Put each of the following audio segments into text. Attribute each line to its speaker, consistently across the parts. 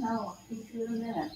Speaker 1: I'll see you in a minute.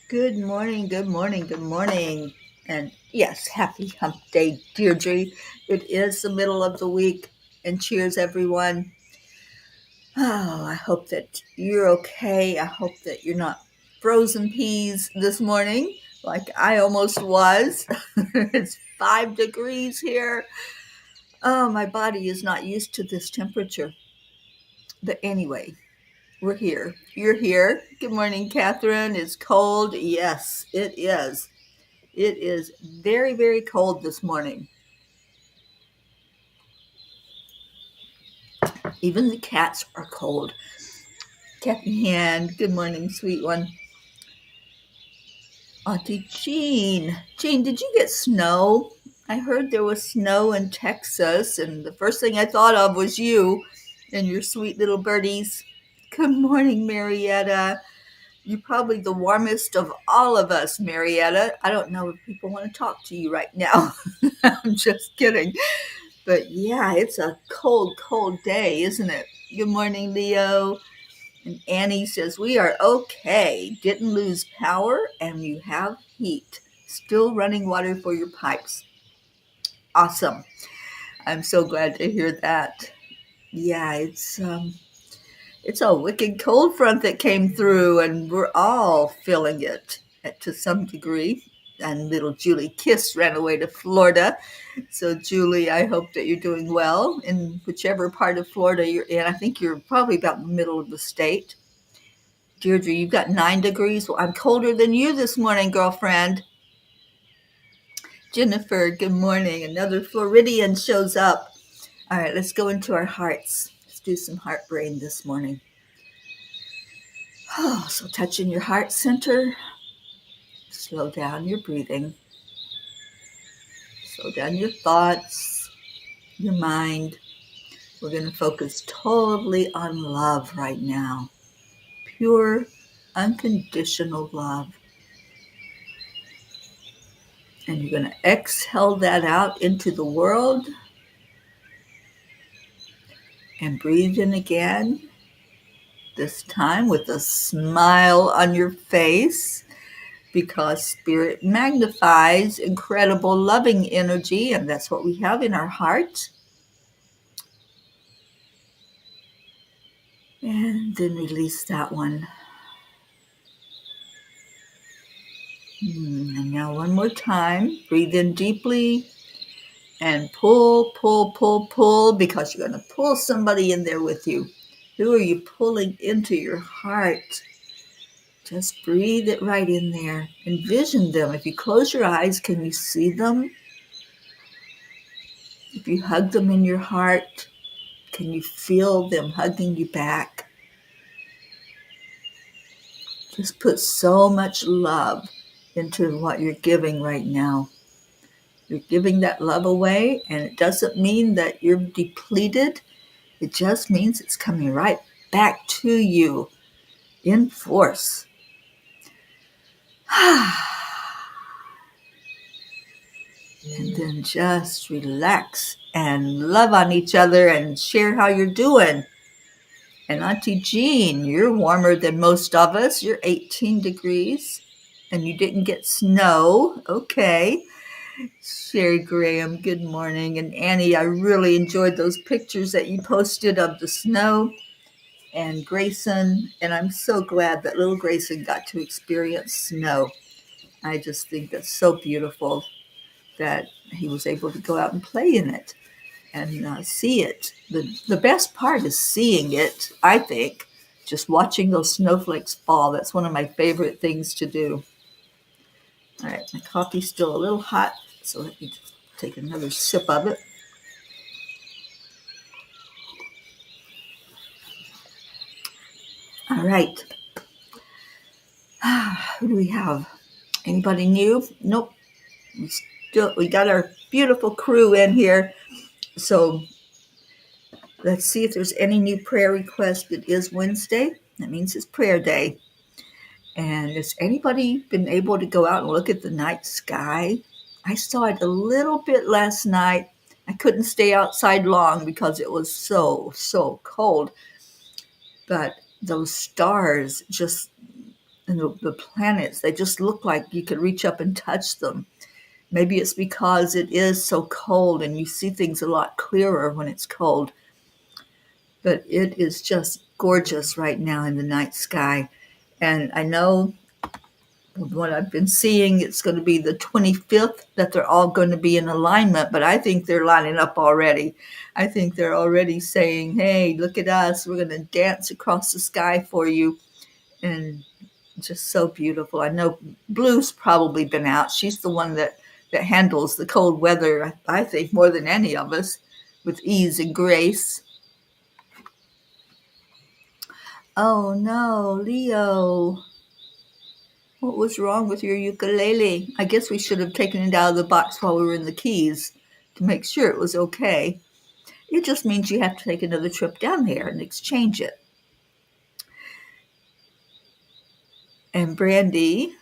Speaker 1: Good morning, good morning, good morning. And yes, happy hump day, Deirdre. It is the middle of the week, and cheers, everyone. Oh, I hope that you're okay. I hope that you're not frozen peas this morning like I almost was. It's 5 degrees here. Oh, my body is not used to this temperature. But anyway, we're here. You're here. Good morning, Catherine. It's cold. Yes, it is. It is very, very cold this morning. Even the cats are cold. Kathy Hand, good morning, sweet one. Auntie Jean. Jean, did you get snow? I heard there was snow in Texas, and the first thing I thought of was you and your sweet little birdies. Good morning, Marietta. You're probably the warmest of all of us, Marietta. I don't know if people want to talk to you right now. I'm just kidding. But yeah, it's a cold, cold day, isn't it? Good morning, Leo. And Annie says, we are okay. Didn't lose power and you have heat. Still running water for your pipes. Awesome. I'm so glad to hear that. Yeah, it's a wicked cold front that came through, and we're all feeling it to some degree. And little Julie Kiss ran away to Florida. So, Julie, I hope that you're doing well in whichever part of Florida you're in. I think you're probably about in the middle of the state. Deirdre, you've got 9 degrees. Well, I'm colder than you this morning, girlfriend. Jennifer, good morning. Another Floridian shows up. All right, let's go into our hearts. Let's do some heart brain this morning. Oh, so touching your heart center. Slow down your breathing. Slow down your thoughts, your mind. We're going to focus totally on love right now. Pure, unconditional love. And you're going to exhale that out into the world. And breathe in again. This time with a smile on your face. Because Spirit magnifies incredible loving energy, and that's what we have in our heart. And then release that one. And now one more time. Breathe in deeply and pull, pull, pull, pull, because you're going to pull somebody in there with you. Who are you pulling into your heart? Just breathe it right in there. Envision them. If you close your eyes, can you see them? If you hug them in your heart, can you feel them hugging you back? Just put so much love into what you're giving right now. You're giving that love away, and it doesn't mean that you're depleted. It just means it's coming right back to you in force. And then just relax and love on each other and share how you're doing. And Auntie Jean, you're warmer than most of us. You're 18 degrees and you didn't get snow. Okay. Sherry Graham, good morning. And Annie, I really enjoyed those pictures that you posted of the snow. And Grayson, and I'm so glad that little Grayson got to experience snow. I just think that's so beautiful that he was able to go out and play in it and see it. The best part is seeing it, I think, just watching those snowflakes fall. That's one of my favorite things to do. All right, my coffee's still a little hot, so let me just take another sip of it. All right. Who do we have? Anybody new? Nope. We got our beautiful crew in here. So let's see if there's any new prayer requests. It is Wednesday. That means it's prayer day. And has anybody been able to go out and look at the night sky? I saw it a little bit last night. I couldn't stay outside long because it was so cold. But those stars just, and the planets, they just look like you could reach up and touch them. Maybe it's because it is so cold and you see things a lot clearer when it's cold. But it is just gorgeous right now in the night sky. And I know what I've been seeing, it's going to be the 25th that they're all going to be in alignment, but I think they're lining up already. I think they're already saying, hey, look at us. We're going to dance across the sky for you. And just so beautiful. I know Blue's probably been out. She's the one that handles the cold weather, I think, more than any of us, with ease and grace. Oh, no, Leo. What was wrong with your ukulele? I guess we should have taken it out of the box while we were in the Keys to make sure it was okay. It just means you have to take another trip down there and exchange it. And Brandy,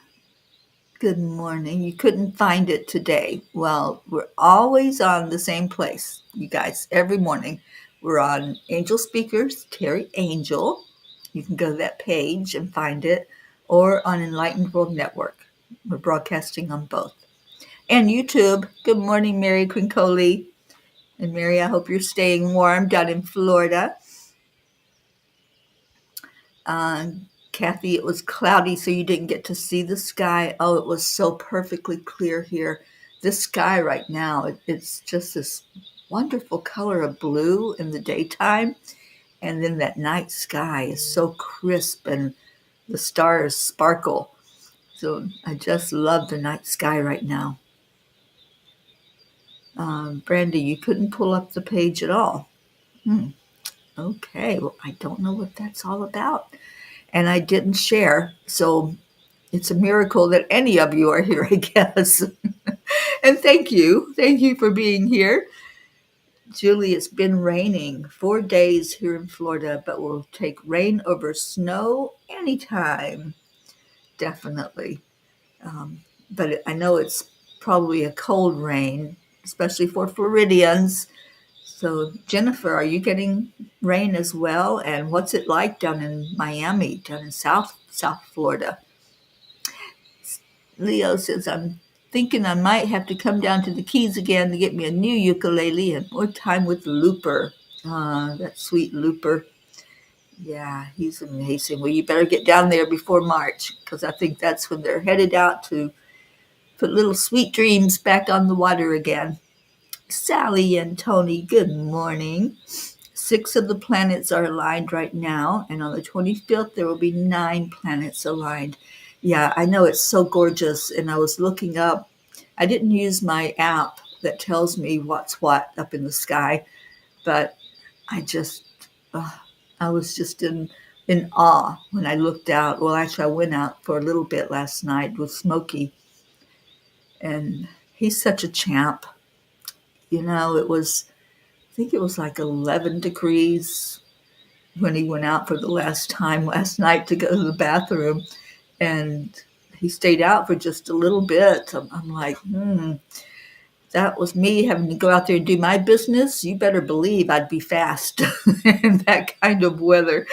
Speaker 1: good morning. You couldn't find it today. Well, we're always on the same place, you guys, every morning. We're on Angel Speakers, Teri Angel. You can go to that page and find it, or on Enlightened World Network. We're broadcasting on both. And YouTube. Good morning, Mary Quincoli. And Mary, I hope you're staying warm down in Florida. Kathy, it was cloudy, so you didn't get to see the sky. Oh, it was so perfectly clear here. This sky right now, it's just this wonderful color of blue in the daytime. And then that night sky is so crisp and the stars sparkle. So I just love the night sky right now. Brandy, you couldn't pull up the page at all. Okay, well, I don't know what that's all about. And I didn't share, so it's a miracle that any of you are here, I guess. And thank you for being here. Julie, it's been raining 4 days here in Florida, but we'll take rain over snow anytime, definitely. But I know it's probably a cold rain, especially for Floridians. So, Jennifer, are you getting rain as well? And what's it like down in Miami, down in South Florida? Leo says, I'm thinking I might have to come down to the Keys again to get me a new ukulele and more time with Looper. That sweet Looper. Yeah, he's amazing. Well, you better get down there before March, because I think that's when they're headed out to put little sweet dreams back on the water again. Sally and Tony, good morning. 6 of the planets are aligned right now, and on the 25th, there will be 9 planets aligned. Yeah, I know it's so gorgeous, and I was looking up. I didn't use my app that tells me what's what up in the sky, but I just, uh, I was just in awe when I looked out. Well, actually, I went out for a little bit last night with Smokey, and he's such a champ. You know, I think it was like 11 degrees when he went out for the last time last night to go to the bathroom. And he stayed out for just a little bit. I'm like, that was me having to go out there and do my business. You better believe I'd be fast in that kind of weather.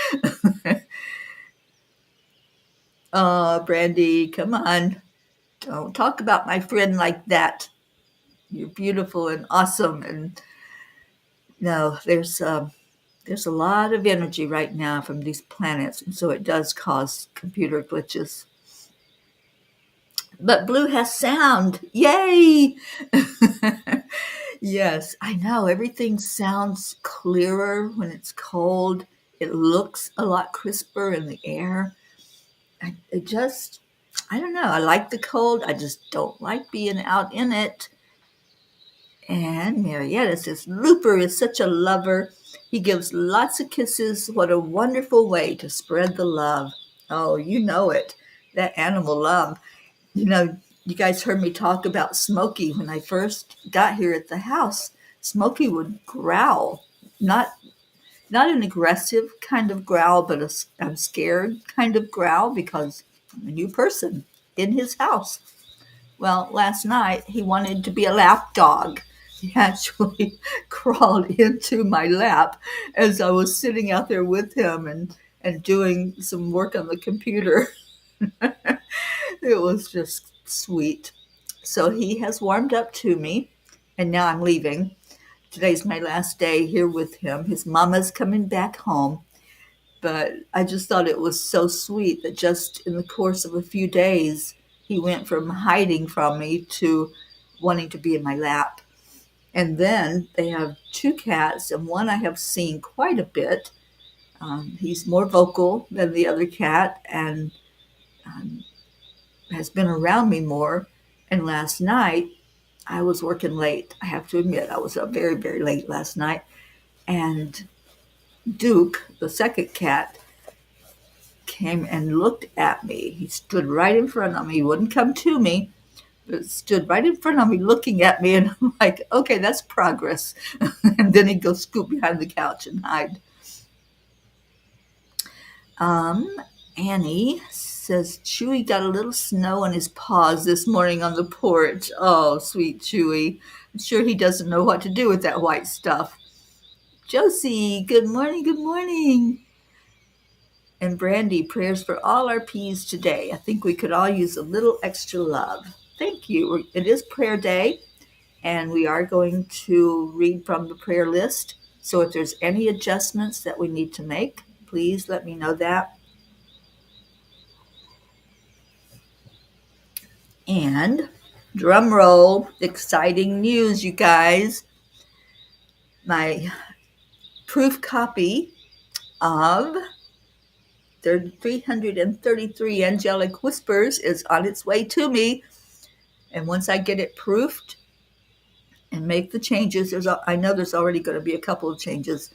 Speaker 1: Oh, Brandy, come on. Don't talk about my friend like that. You're beautiful and awesome. And no, there's a lot of energy right now from these planets, and so it does cause computer glitches. But Blue has sound. Yay! Yes, I know. Everything sounds clearer when it's cold. It looks a lot crisper in the air. It just, I don't know. I like the cold. I just don't like being out in it. And Marietta says, Looper is such a lover. He gives lots of kisses. What a wonderful way to spread the love. Oh, you know it. That animal love. You know, you guys heard me talk about Smokey when I first got here at the house. Smokey would growl, not an aggressive kind of growl, but a I'm scared kind of growl because I'm a new person in his house. Well, last night he wanted to be a lap dog. He actually crawled into my lap as I was sitting out there with him and doing some work on the computer. It was just sweet. So he has warmed up to me, and now I'm leaving. Today's my last day here with him. His mama's coming back home, but I just thought it was so sweet that just in the course of a few days, he went from hiding from me to wanting to be in my lap. And then they have 2 cats, and one I have seen quite a bit. He's more vocal than the other cat, and um, has been around me more. And last night, I was working late. I have to admit, I was up very, very late last night. And Duke, the second cat, came and looked at me. He stood right in front of me. He wouldn't come to me, but stood right in front of me looking at me. And I'm like, okay, that's progress. And then he'd go scoop behind the couch and hide. Um, Annie says Chewy got a little snow on his paws this morning on the porch. Oh, sweet Chewy. I'm sure he doesn't know what to do with that white stuff. Josie, good morning, good morning. And Brandy, prayers for all our peas today. I think we could all use a little extra love. Thank you. It is prayer day, and we are going to read from the prayer list. So if there's any adjustments that we need to make, please let me know that. And drum roll, exciting news, you guys. My proof copy of 333 Angelic Whispers is on its way to me. And once I get it proofed and make the changes, I know there's already going to be a couple of changes,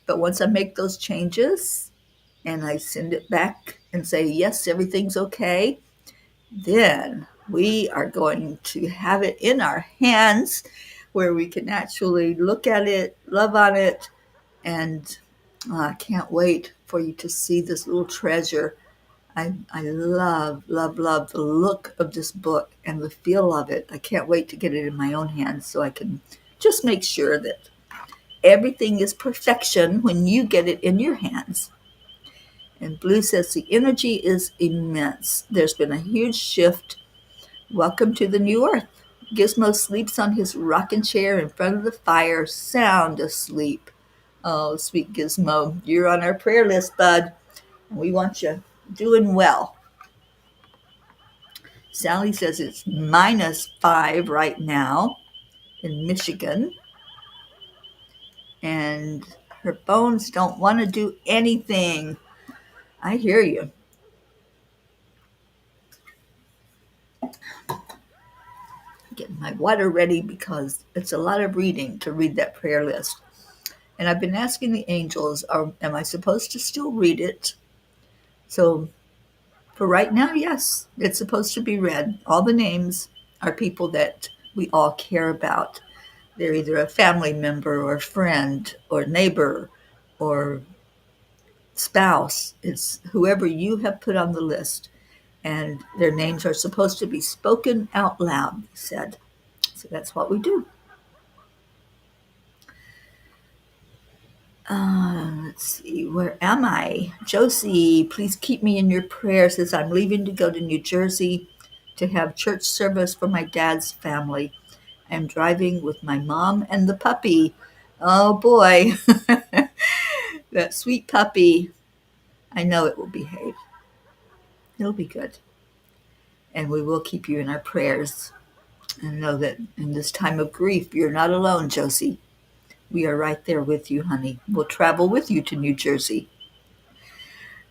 Speaker 1: but once I make those changes and I send it back and say, yes, everything's okay, then we are going to have it in our hands where we can actually look at it, love on it, and I can't wait for you to see this little treasure. I love, love, love the look of this book and the feel of it. I can't wait to get it in my own hands so I can just make sure that everything is perfection when you get it in your hands. And Blue says the energy is immense. There's been a huge shift. Welcome to the new earth. Gizmo sleeps on his rocking chair in front of the fire, sound asleep. Oh, sweet Gizmo, you're on our prayer list, bud. And we want you doing well. Sally says it's -5 right now in Michigan. And Her bones don't want to do anything. I hear you. Getting my water ready because it's a lot of reading to read that prayer list. And I've been asking the angels, am I supposed to still read it? So for right now, yes, it's supposed to be read. All the names are people that we all care about. They're either a family member or a friend or neighbor or spouse. It's whoever you have put on the list. And their names are supposed to be spoken out loud, they said. So that's what we do. Let's see, where am I? Josie, please keep me in your prayers as I'm leaving to go to New Jersey to have church service for my dad's family. I'm driving with my mom and the puppy. Oh boy, that sweet puppy. I know it will behave. It'll be good. And we will keep you in our prayers. And know that in this time of grief, you're not alone, Josie. We are right there with you, honey. We'll travel with you to New Jersey.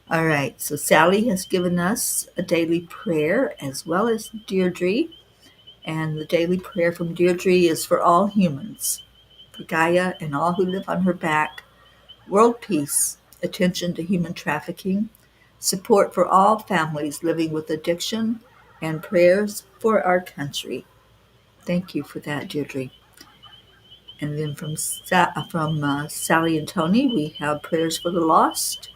Speaker 1: All right, so Sally has given us a daily prayer as well as Deirdre. And the daily prayer from Deirdre is for all humans, for Gaia and all who live on her back, world peace, attention to human trafficking, support for all families living with addiction, and prayers for our country. Thank you for that, Deirdre. And then from Sally and Tony, we have prayers for the lost,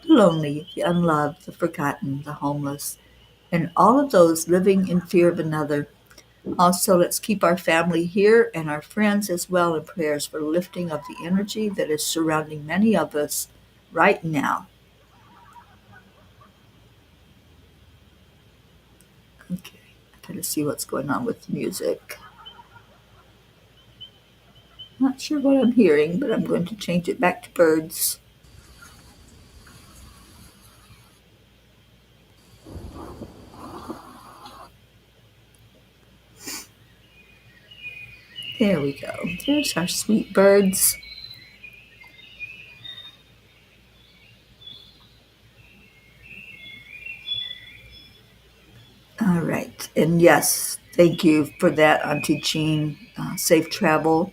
Speaker 1: the lonely, the unloved, the forgotten, the homeless, and all of those living in fear of another. Also, let's keep our family here and our friends as well in prayers for lifting of the energy that is surrounding many of us right now. Okay, I gotta see what's going on with the music. Not sure what I'm hearing, but I'm going to change it back to birds. There we go. There's our sweet birds. All right. And yes, thank you for that, Auntie Jean. Safe travel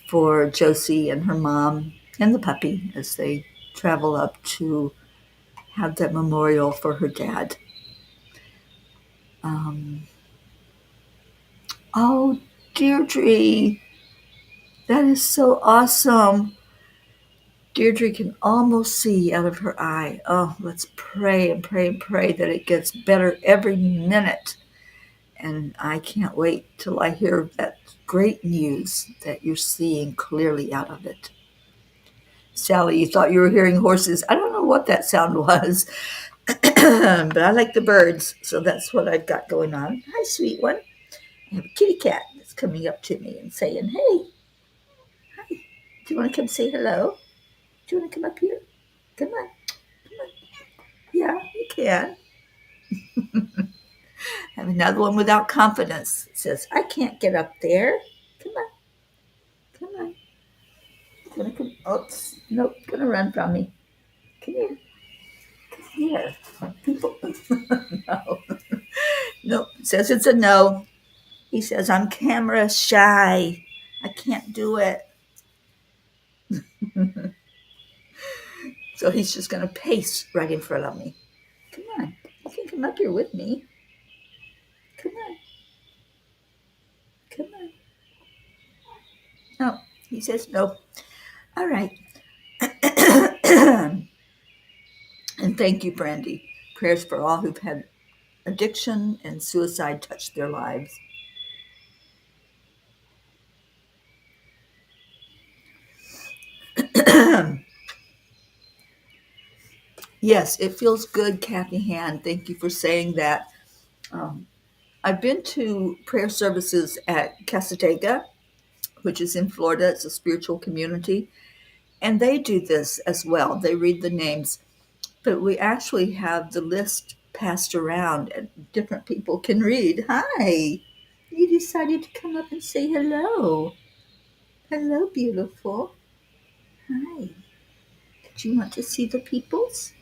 Speaker 1: for Josie and her mom and the puppy as they travel up to have that memorial for her dad. Um, oh, Deirdre, that is so awesome. Deirdre can almost see out of her eye. Oh, let's pray and pray and pray that it gets better every minute. And I can't wait till I hear that great news that you're seeing clearly out of it. Sally, you thought you were hearing horses. I don't know what that sound was, but I like the birds, so that's what I've got going on. Hi, sweet one. I have a kitty cat that's coming up to me and saying, hey, hi, do you want to come say hello? Do you want to come up here? Come on, come on. Yeah, you can. I have another one without confidence. It says, I can't get up there. Come on, come on. Gonna come, oops, nope, gonna run from me. Come here, come here. People, no, no, it says it's a no. He says, I'm camera shy. I can't do it. So he's just gonna pace right in front of me. Come on, you can come up here with me. Come on, come on. No, he says no. All right. And thank you, Brandy. Prayers for all who've had addiction and suicide touch their lives. Yes, it feels good, Kathy Hand. Thank you for saying that. Um, I've been to prayer services at Casadega, which is in Florida. It's a spiritual community. And they do this as well. They read the names. But we actually have the list passed around and different people can read. Hi, you decided to come up and say hello. Hello, beautiful. Hi. Do you want to see the peoples?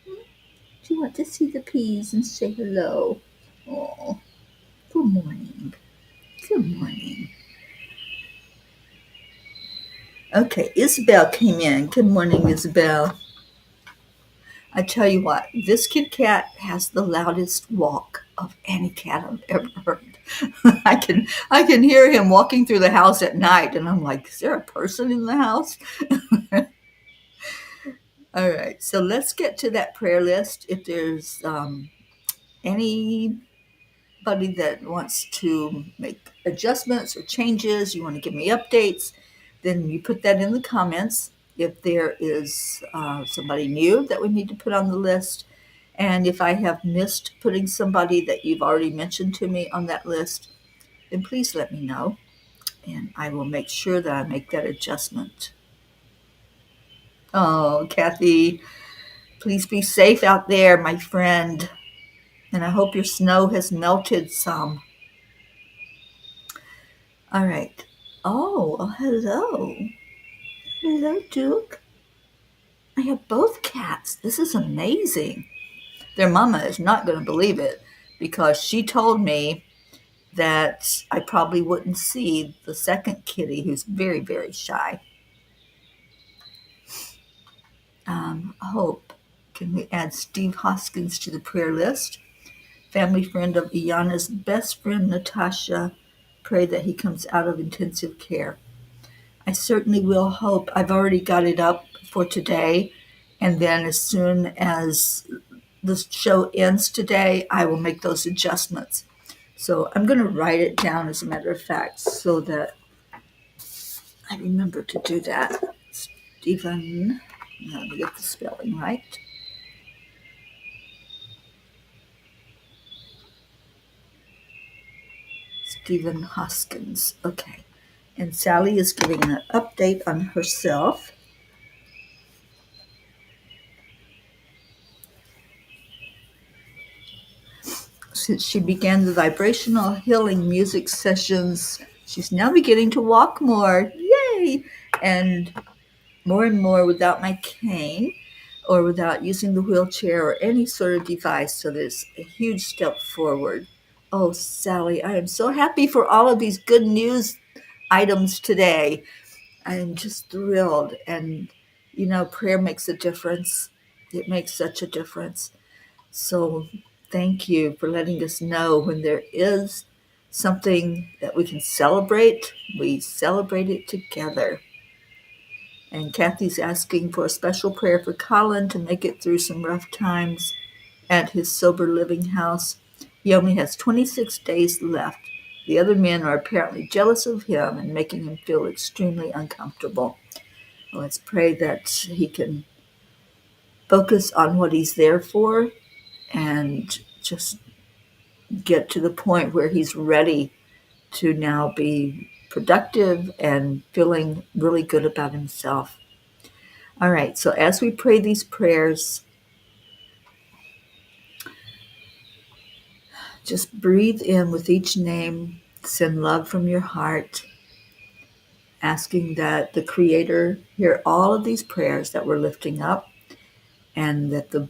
Speaker 1: Do you want to see the peas and say hello? Oh, good morning. Good morning. Okay, Isabel came in. Good morning, Isabel. I tell you what, this Kit Kat has the loudest walk of any cat I've ever heard. I can hear him walking through the house at night, and I'm like, is there a person in the house? All right, so let's get to that prayer list. If there's anybody that wants to make adjustments or changes, you want to give me updates, then you put that in the comments. If there is somebody new that we need to put on the list, and if I have missed putting somebody that you've already mentioned to me on that list, then please let me know, and I will make sure that I make that adjustment. Oh, Kathy, please be safe out there, my friend, and I hope your snow has melted some. All right. Oh, well, hello. Hello, Duke. I have both cats. This is amazing. Their mama is not going to believe it because she told me that I probably wouldn't see the second kitty who's very, very shy. Hope. Can we add Steve Hoskins to the prayer list? Family friend of Iyana's best friend, Natasha. Pray that he comes out of intensive care. I certainly will hope. I've already got it up for today. And then as soon as the show ends today, I will make those adjustments. So I'm going to write it down, as a matter of fact, so that I remember to do that. Stephen, let me get the spelling right. Stephen Hoskins. Okay. And Sally is giving an update on herself. Since she began the vibrational healing music sessions, she's now beginning to walk more. Yay! And more without my cane or without using the wheelchair or any sort of device. So there's a huge step forward. Oh, Sally, I am so happy for all of these good news items today. I am just thrilled. And, prayer makes a difference. It makes such a difference. So thank you for letting us know when there is something that we can celebrate. We celebrate it together. And Kathy's asking for a special prayer for Colin to make it through some rough times at his sober living house. He only has 26 days left. The other men are apparently jealous of him and making him feel extremely uncomfortable. Let's pray that he can focus on what he's there for and just get to the point where he's ready to now be productive and feeling really good about himself. All right, so as we pray these prayers, just breathe in with each name, send love from your heart, asking that the Creator hear all of these prayers that we're lifting up and that the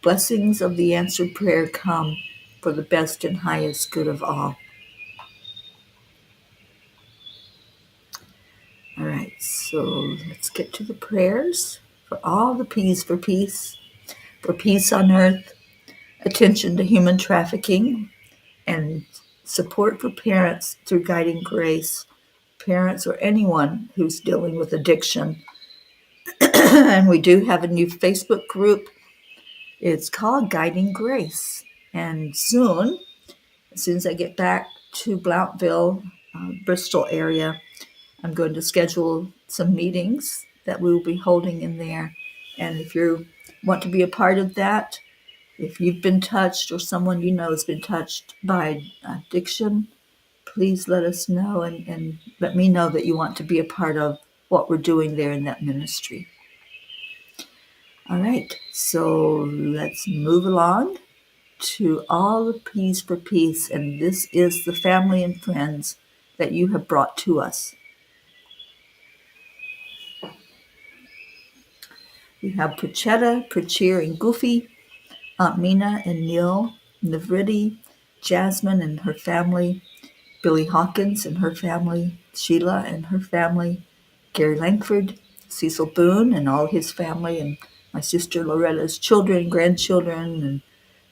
Speaker 1: blessings of the answered prayer come for the best and highest good of all. All right, so let's get to the prayers for all the P's for peace on earth, attention to human trafficking, and support for parents through guiding grace, parents or anyone who's dealing with addiction. And we do have a new Facebook group. It's called Guiding Grace. And soon, as soon as I get back to Blountville, Bristol area, I'm going to schedule some meetings that we will be holding in there. And if you want to be a part of that, if you've been touched or someone you know has been touched by addiction, please let us know and let me know that you want to be a part of what we're doing there in that ministry. All right, so let's move along to all the P's for peace. And this is the family and friends that you have brought to us. We have Perchetta, Percheer, and Goofy, Aunt Mina and Neil, Navritti, Jasmine and her family, Billy Hawkins and her family, Sheila and her family, Gary Langford, Cecil Boone and all his family, and my sister Loretta's children, grandchildren, and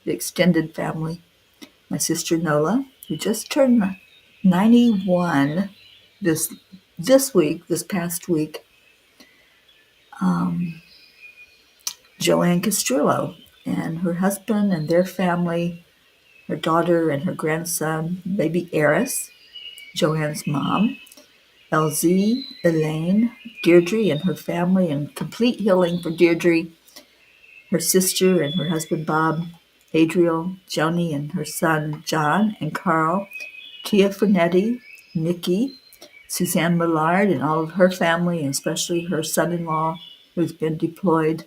Speaker 1: the extended family. My sister Nola, who just turned 91 this past week. Joanne Castrillo and her husband and their family, her daughter and her grandson, baby Eris, Joanne's mom, LZ, Elaine, Deirdre and her family, and complete healing for Deirdre, her sister and her husband Bob, Adriel, Joni and her son John and Carl, Tia Fernetti, Nikki, Suzanne Millard and all of her family, and especially her son-in-law who's been deployed,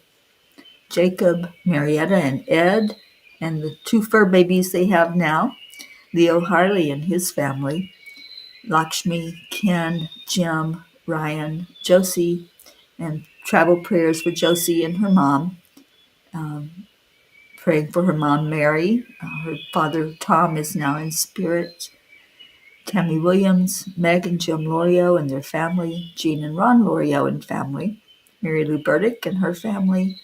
Speaker 1: Jacob, Marietta, and Ed, and the 2 fur babies they have now, Leo Harley and his family, Lakshmi, Ken, Jim, Ryan, Josie, and travel prayers for Josie and her mom, praying for her mom, Mary. Her father, Tom, is now in spirit. Tammy Williams, Meg and Jim Lorio and their family, Jean and Ron Lorio and family, Mary Lou Burdick and her family,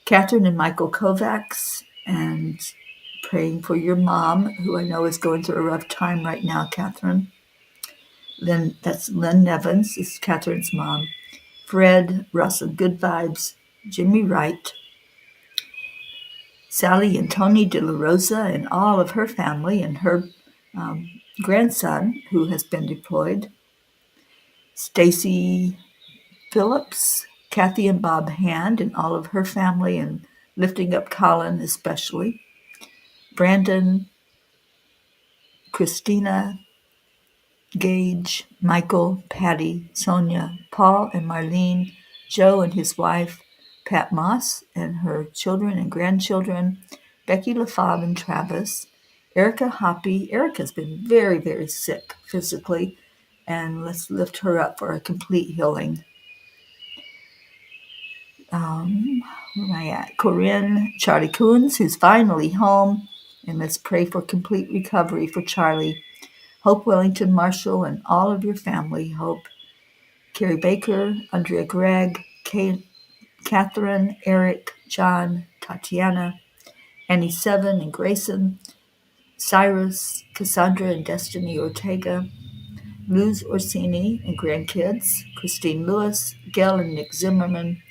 Speaker 1: Catherine and Michael Kovacs, and praying for your mom, who I know is going through a rough time right now, Catherine. That's Lynn Nevins, is Catherine's mom. Fred, Russell Good Vibes, Jimmy Wright, Sally and Tony De La Rosa and all of her family and her grandson, who has been deployed. Stacy Phillips, Kathy and Bob Hand and all of her family, and lifting up Colin especially. Brandon, Christina, Gage, Michael, Patty, Sonia, Paul and Marlene, Joe and his wife, Pat Moss and her children and grandchildren, Becky LaFave and Travis, Erica Hoppy. Erica's been very, very sick physically, and let's lift her up for a complete healing. Where am I at? Corinne, Charlie Coons, who's finally home, and let's pray for complete recovery for Charlie. Hope Wellington Marshall and all of your family. Hope Carrie Baker, Andrea Gregg, Catherine, Eric, John, Tatiana, Annie Seven and Grayson, Cyrus, Cassandra and Destiny Ortega, Luz Orsini and grandkids, Christine Lewis, Gail and Nick Zimmerman,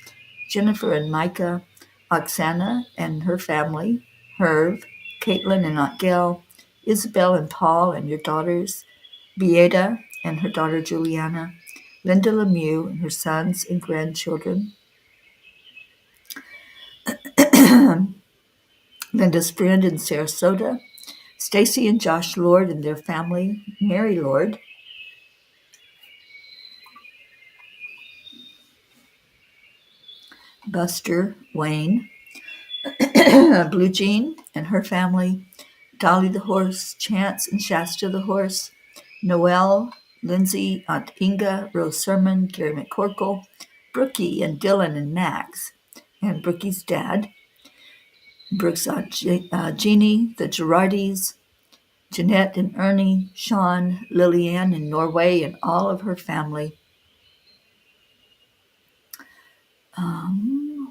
Speaker 1: Jennifer and Micah, Oksana and her family, Herb, Caitlin and Aunt Gail, Isabel and Paul and your daughters, Beata and her daughter Juliana, Linda Lemieux and her sons and grandchildren, Linda's friend in Sarasota, Stacy and Josh Lord and their family, Mary Lord, Buster, Wayne, Blue Jean and her family, Dolly the horse, Chance and Shasta the horse, Noelle, Lindsay, Aunt Inga, Rose Sermon, Gary McCorkle, Brookie and Dylan and Max, and Brookie's dad, Brooks' Aunt Jeannie, the Girardis, Jeanette and Ernie, Sean, Lillian in Norway, and all of her family.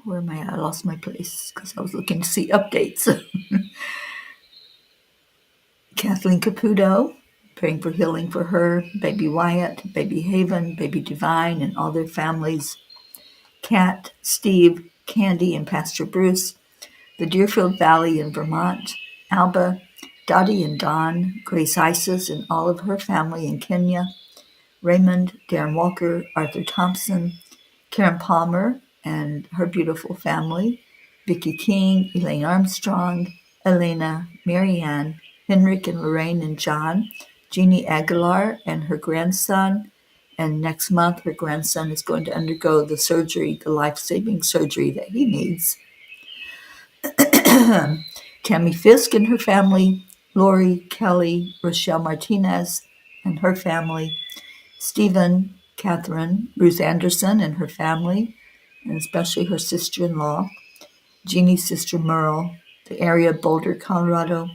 Speaker 1: Where am I at? I lost my place because I was looking to see updates. Kathleen Caputo, praying for healing for her, baby Wyatt, baby Haven, baby Divine, and all their families. Kat, Steve, Candy, and Pastor Bruce, the Deerfield Valley in Vermont, Alba, Dottie and Don, Grace Isis, and all of her family in Kenya, Raymond, Darren Walker, Arthur Thompson, Karen Palmer and her beautiful family, Vicki King, Elaine Armstrong, Elena, Marianne, Henrik and Lorraine and John, Jeannie Aguilar and her grandson, and next month her grandson is going to undergo the surgery, the life-saving surgery that he needs. Tammy Fisk and her family, Lori, Kelly, Rochelle Martinez and her family, Stephen, Catherine, Ruth Anderson and her family, and especially her sister-in-law, Jeannie's sister Merle, the area of Boulder, Colorado,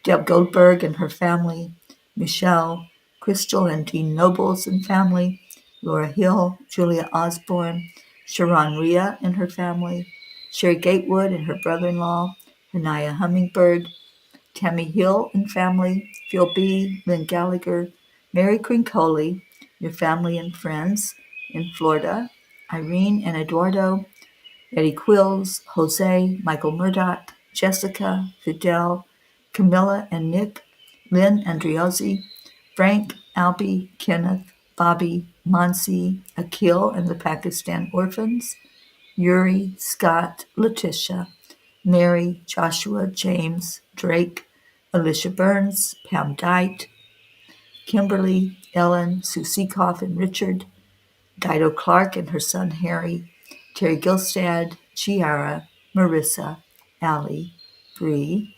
Speaker 1: Deb Goldberg and her family, Michelle, Crystal and Dean Nobles and family, Laura Hill, Julia Osborne, Sharon Rhea and her family, Sherry Gatewood and her brother-in-law, Hanaya Hummingbird, Tammy Hill and family, Phil B., Lynn Gallagher, Mary Crincoli, your family and friends in Florida, Irene and Eduardo, Eddie Quills, Jose, Michael Murdoch, Jessica, Fidel, Camilla and Nick, Lynn Andriozzi, Frank, Albie, Kenneth, Bobby, Monsi, Akil and the Pakistan Orphans, Yuri, Scott, Letitia, Mary, Joshua, James, Drake, Alicia Burns, Pam Dite, Kimberly, Ellen, Sue Seekoff and Richard, Dido Clark and her son Harry, Terry Gilstad, Chiara, Marissa, Allie, Bree,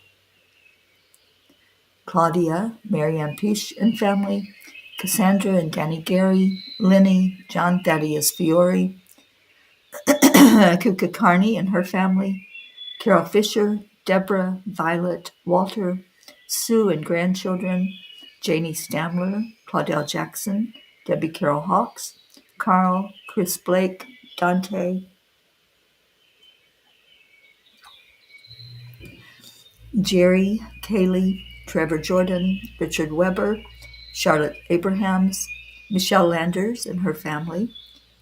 Speaker 1: Claudia, Marianne Pish and family, Cassandra and Danny Gary, Linny, John Thaddeus Fiore, Kuka Carney and her family, Carol Fisher, Deborah, Violet, Walter, Sue and grandchildren, Janie Stamler, Claudel Jackson, Debbie Carol Hawks, Carl, Chris Blake, Dante, Jerry, Kaylee, Trevor Jordan, Richard Weber, Charlotte Abrahams, Michelle Landers and her family,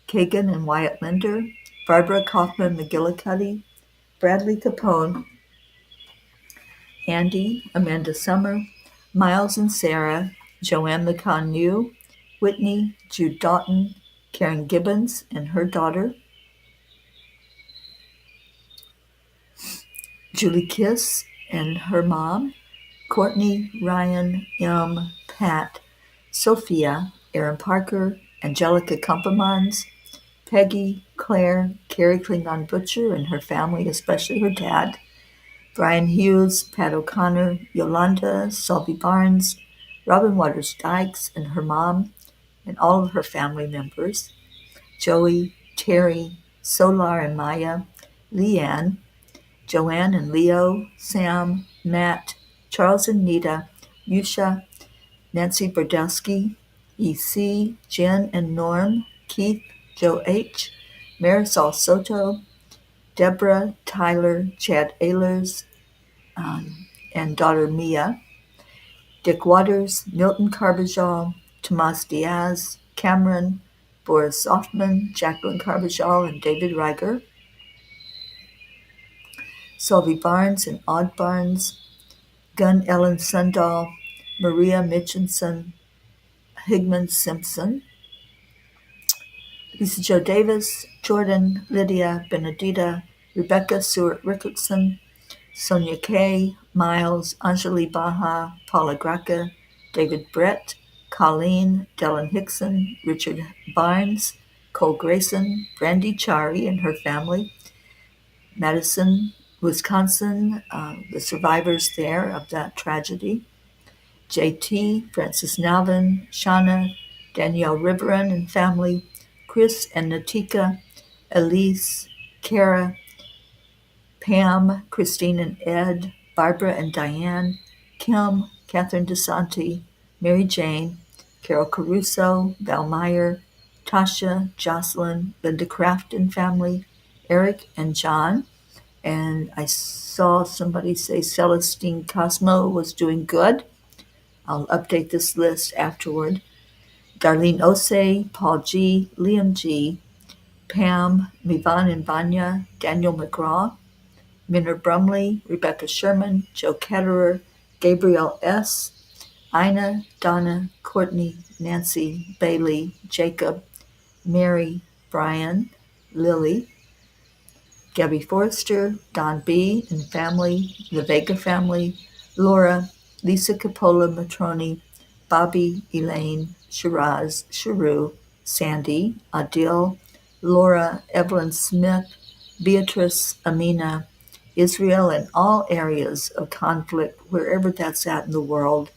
Speaker 1: Kagan and Wyatt Linder, Barbara Kaufman McGillicuddy, Bradley Capone, Andy, Amanda Summer, Miles and Sarah, Joanne McCann New, Whitney, Jude Doughton, Karen Gibbons and her daughter, Julie Kiss and her mom, Courtney, Ryan, M, Pat, Sophia, Aaron Parker, Angelica Kumpemans, Peggy, Claire, Carrie Klingon Butcher and her family, especially her dad, Brian Hughes, Pat O'Connor, Yolanda, Sylvie Barnes, Robin Waters Dykes and her mom, and all of her family members, Joey, Terry, Solar and Maya, Leanne, Joanne and Leo, Sam, Matt, Charles and Nita, Yusha, Nancy Berdowski, EC, Jen and Norm, Keith, Joe H., Marisol Soto, Deborah, Tyler, Chad Ehlers, and daughter Mia, Dick Waters, Milton Carbajal, Tomas Diaz, Cameron, Boris Softman, Jacqueline Carbajal, and David Reiger, Sylvie Barnes and Odd Barnes, Gunn Ellen Sundahl, Maria Mitchinson, Higman Simpson, Lisa Jo Davis, Jordan, Lydia, Benedita, Rebecca Stewart Rickardson, Sonia Kay, Miles, Anjali Baha, Paula Graca, David Brett, Colleen, Dellen Hickson, Richard Barnes, Cole Grayson, Brandy Chari and her family, Madison, Wisconsin, the survivors there of that tragedy, JT, Francis Nalvin, Shauna, Danielle Riveron and family, Chris and Natika, Elise, Kara, Pam, Christine and Ed, Barbara and Diane, Kim, Catherine DeSanti, Mary Jane, Carol Caruso, Val Meyer, Tasha, Jocelyn, Linda Kraft and family, Eric and John. And I saw somebody say Celestine Cosmo was doing good. I'll update this list afterward. Darlene Osei, Paul G., Liam G., Pam, Mivan and Vanya, Daniel McGraw, Minner Brumley, Rebecca Sherman, Joe Ketterer, Gabriel S., Ina, Donna, Courtney, Nancy, Bailey, Jacob, Mary, Brian, Lily, Gabby Forrester, Don B. and family, the Vega family, Laura, Lisa Capola Matroni, Bobby, Elaine, Shiraz, Sharu, Sandy, Adil, Laura, Evelyn Smith, Beatrice, Amina, Israel, and all areas of conflict, wherever that's at in the world,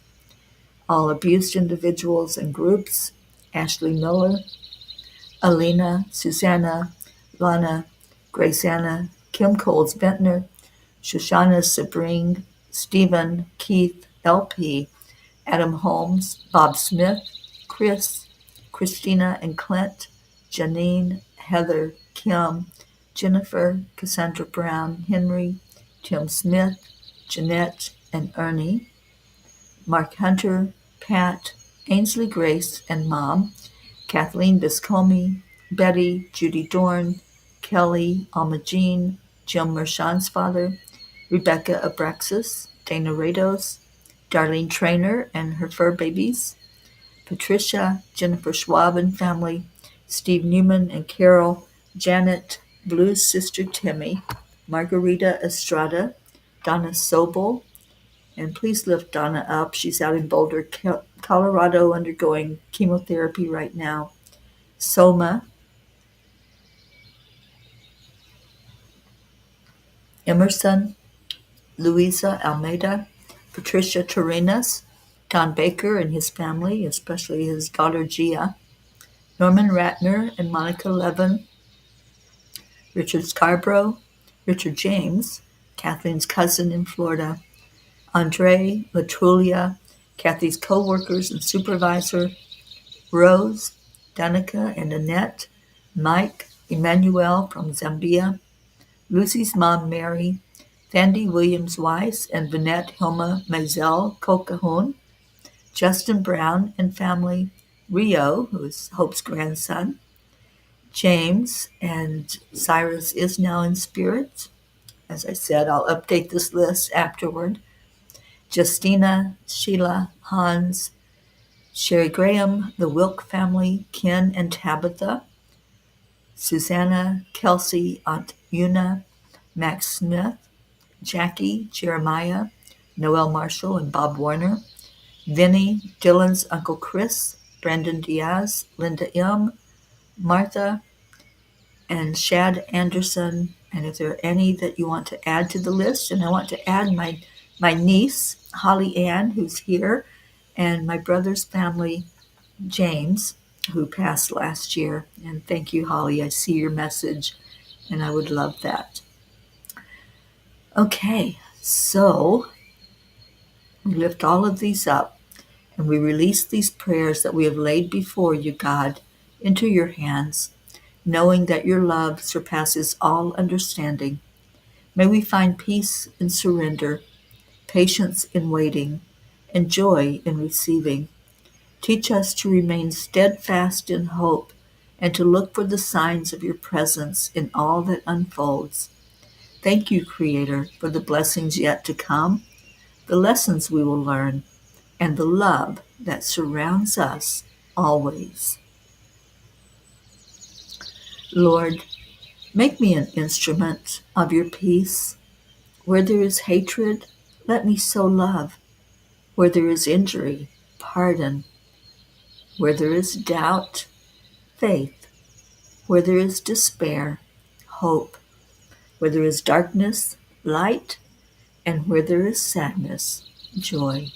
Speaker 1: all abused individuals and groups, Ashley Miller, Alina, Susanna, Lana, Grace Anna, Kim Coles Bentner, Shoshana Sabring, Stephen, Keith, LP, Adam Holmes, Bob Smith, Chris, Christina and Clint, Janine, Heather, Kim, Jennifer, Cassandra Brown, Henry, Tim Smith, Jeanette and Ernie, Mark Hunter, Pat, Ainsley Grace and Mom, Kathleen Biscomi, Betty, Judy Dorn, Kelly, Alma Jean, Jim Mershon's father, Rebecca Abraxas, Dana Rados, Darlene Trainer and her fur babies, Patricia, Jennifer Schwab and family, Steve Newman and Carol, Janet, Blue's sister Timmy, Margarita Estrada, Donna Sobel, and please lift Donna up. She's out in Boulder, Colorado, undergoing chemotherapy right now. Soma, Emerson, Luisa Almeida, Patricia Torrenas, Don Baker and his family, especially his daughter Gia, Norman Ratner and Monica Levin, Richard Scarborough, Richard James, Kathleen's cousin in Florida, Andre, Latrulia, Kathy's co-workers and supervisor, Rose, Danica and Annette, Mike, Emmanuel from Zambia, Lucy's mom Mary, Thandi Williams Weiss and Vanette Hilma Maisel Colquhoun, Justin Brown and family, Rio, who is Hope's grandson, James, and Cyrus is now in spirit. As I said, I'll update this list afterward. Justina, Sheila, Hans, Sherry Graham, the Wilk family, Ken and Tabitha, Susanna, Kelsey, Aunt Una, Max Smith, Jackie, Jeremiah, Noel Marshall and Bob Warner, Vinny, Dylan's Uncle Chris, Brandon Diaz, Linda M., Martha, and Shad Anderson. And if there are any that you want to add to the list, and I want to add my niece, Holly Ann, who's here, and my brother's family, James, who passed last year. And thank you, Holly. I see your message, and I would love that. Okay, so we lift all of these up, and we release these prayers that we have laid before you, God, into your hands, knowing that your love surpasses all understanding. May we find peace in surrender, patience in waiting, and joy in receiving. Teach us to remain steadfast in hope and to look for the signs of your presence in all that unfolds. Thank you, Creator, for the blessings yet to come, the lessons we will learn, and the love that surrounds us always. Lord, make me an instrument of your peace. Where there is hatred, let me sow love. Where there is injury, pardon. Where there is doubt, faith. Where there is despair, hope. Where there is darkness, light. And where there is sadness, joy.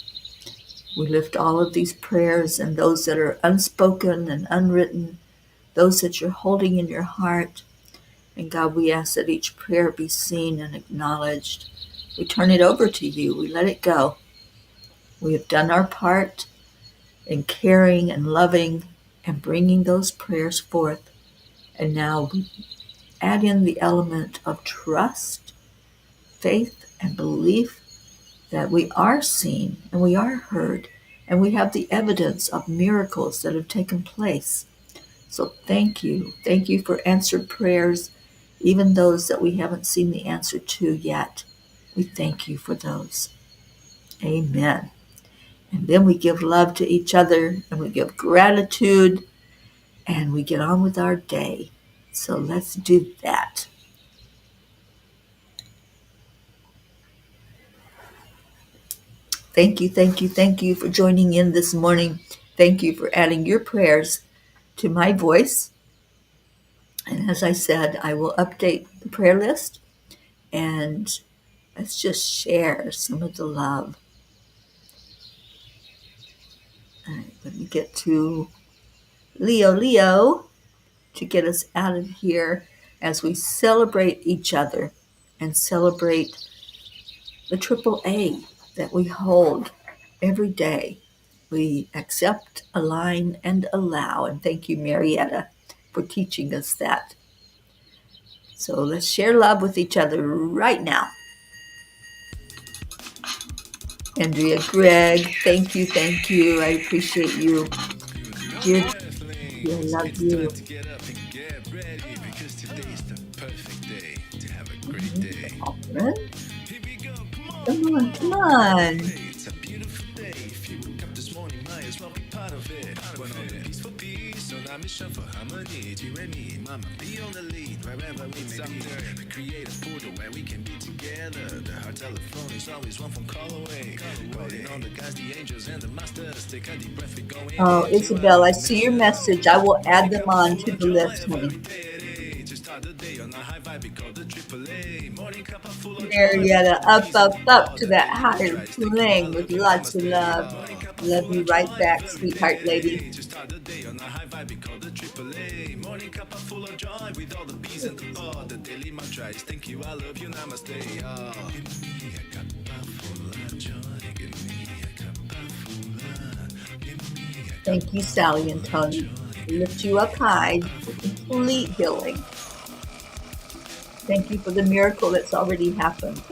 Speaker 1: We lift all of these prayers and those that are unspoken and unwritten, those that you're holding in your heart. And God, we ask that each prayer be seen and acknowledged. We turn it over to you. We let it go. We have done our part in caring and loving and bringing those prayers forth. And now we add in the element of trust, faith, and belief that we are seen and we are heard and we have the evidence of miracles that have taken place. So thank you. Thank you for answered prayers, even those that we haven't seen the answer to yet. We thank you for those. Amen. And then we give love to each other and we give gratitude and we get on with our day. So let's do that. Thank you, thank you, thank you for joining in this morning. Thank you for adding your prayers to my voice. And as I said, I will update the prayer list and let's just share some of the love. All right, let me get to Leo to get us out of here. as we celebrate each other and celebrate the triple A that we hold every day. We accept, align, and allow. And thank you, Marietta, for teaching us that. So let's share love with each other right now. Andrea, Greg, thank you, thank you. I appreciate you. Dear, I love you. Catherine, come on, come on. Oh, Isabel, I see your message. I will add them on to the list, honey. Marietta, up to that higher plane with lots of love. Love you right back, sweetheart lady. Thank you, Sally and Tony. We lift you up high for complete healing. Thank you for the miracle that's already happened.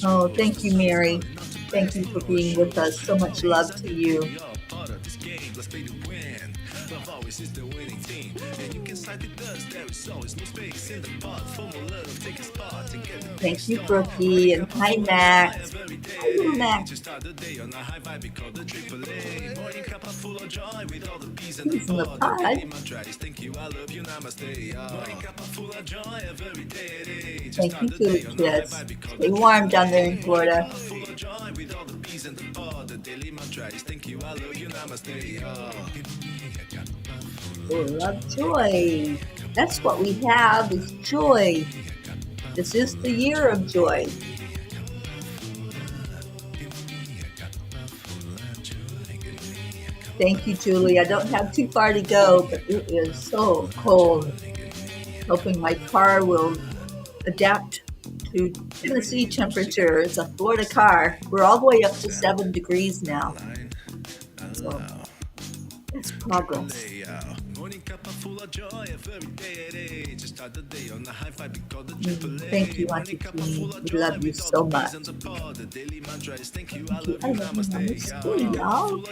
Speaker 1: Oh, thank you, Mary. Thank you for being with us. So much love to you. Thank you, Brookie, and hi, Max. Hi, little Max. He's in the pod. Thank you, Julie Kids. Stay warm down there in Florida. Full of joy. That's what we have, is joy. This is the year of joy. Thank you, Julie. I don't have too far to go, but it is so cold. Hoping my car will adapt to Tennessee temperature. It's a Florida car. We're all the way up to 7 degrees now. So it's progress. Thank you, Auntie Queen. We love you so much. Thank you. I love you, Mama School, y'all.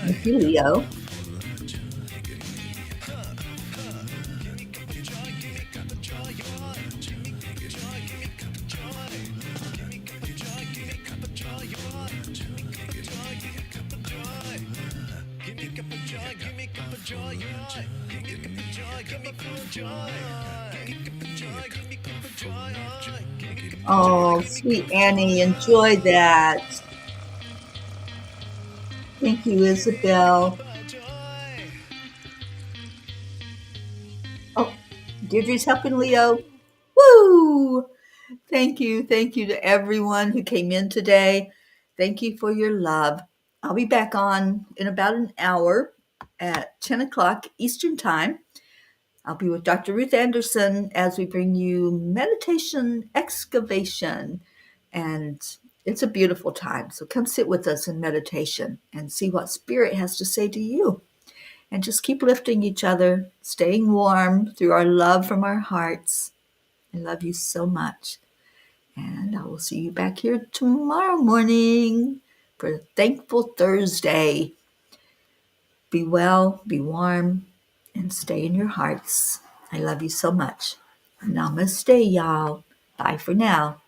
Speaker 1: Thank you, Leo. Oh, sweet Annie, enjoy that. Thank you, Isabel. Oh, Deirdre's helping Leo. Woo! Thank you to everyone who came in today. Thank you for your love. I'll be back on in about an hour at 10 o'clock Eastern Time. I'll be with Dr. Ruth Anderson as we bring you meditation excavation. And it's a beautiful time. So come sit with us in meditation and see what Spirit has to say to you. And just keep lifting each other, staying warm through our love from our hearts. I love you so much. And I will see you back here tomorrow morning for Thankful Thursday. Be well, be warm, and stay in your hearts. I love you so much. Namaste, y'all. Bye for now.